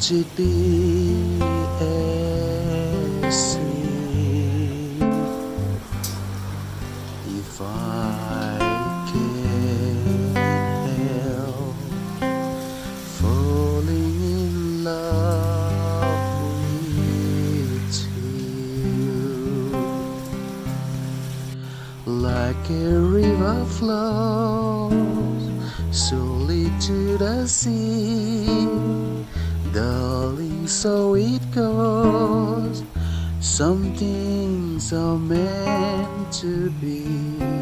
Would it be as sweet if I can help falling in love with you? Like a river flows slowly to the sea, darling, so it goes. Some things are meant to be.